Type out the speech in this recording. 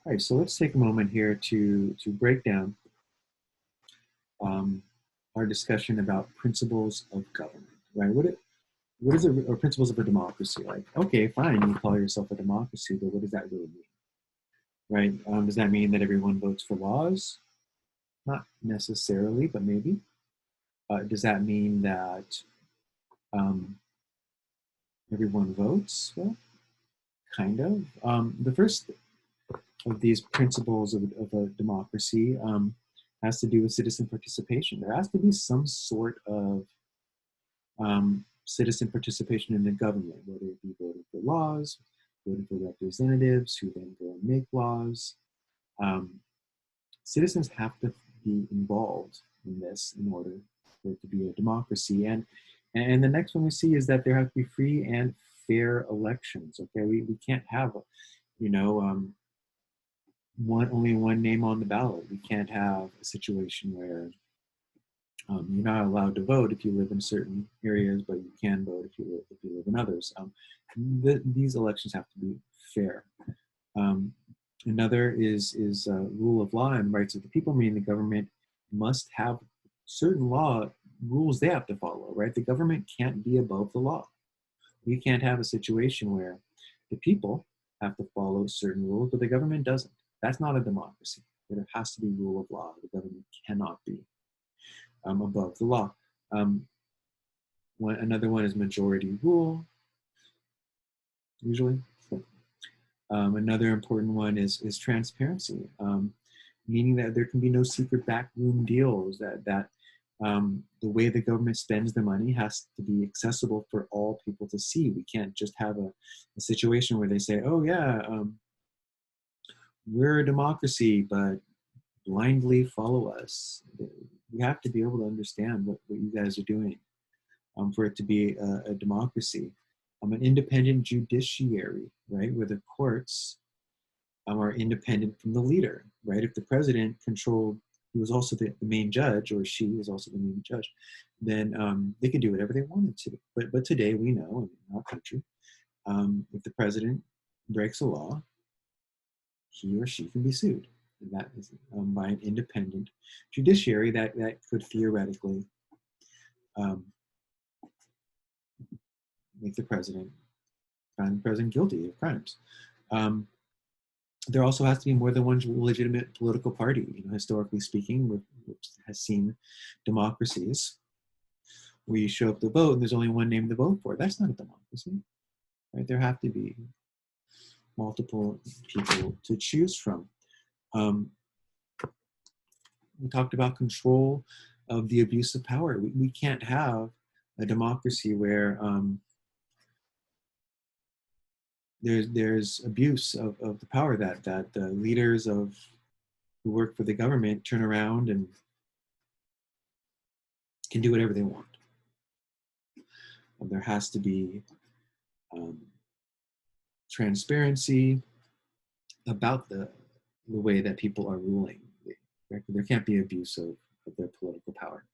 All right, so let's take a moment here to break down um, our discussion about principles of government, right? What is it, or principles of a democracy? Like, okay, fine, you call yourself a democracy, but what does that really mean, right? Does that mean that everyone votes for laws? Not necessarily, but maybe. Does that mean that um, everyone votes? Well, kind of. The first of these principles of a democracy has to do with citizen participation. There has to be some sort of citizen participation in the government, whether it be voting for laws, voting for representatives who then go and make laws. Um, Citizens have to be involved in this in order for it to be a democracy. And the next one we see is that there have to be free and fair elections. Okay, we can't have, you know, only one name on the ballot. We can't have a situation where you're not allowed to vote if you live in certain areas, but you can vote if you live in others. These elections have to be fair. Um, Another is rule of law and rights of the people, meaning the government must have certain law rules they have to follow. Right, the government can't be above the law. We can't have a situation where the people have to follow certain rules, but the government doesn't. That's not a democracy. There has to be rule of law. The government cannot be above the law. Um, Another one is majority rule, usually. Another important one is transparency, meaning that there can be no secret backroom deals, that the way the government spends the money has to be accessible for all people to see. We can't just have a situation where they say, oh yeah, we're a democracy, but blindly follow us. We have to be able to understand what you guys are doing for it to be a democracy. An independent judiciary, right, where the courts are independent from the leader, right? If the president controlled, he was also the main judge, or she was also the main judge, then they could do whatever they wanted to. But today we know in our country, if the president breaks a law, he or she can be sued. And that is by an independent judiciary that could theoretically um, make find the president guilty of crimes. Um, there also has to be more than one legitimate political party. Historically speaking, which has seen democracies where you show up to vote and there's only one name to vote for. That's not a democracy, right? There have to be multiple people to choose from. Um, we talked about control of the abuse of power. We can't have a democracy where there's abuse of the power, that the leaders who work for the government turn around and can do whatever they want. There has to be um, transparency about the way that people are ruling. There can't be abuse of their political power.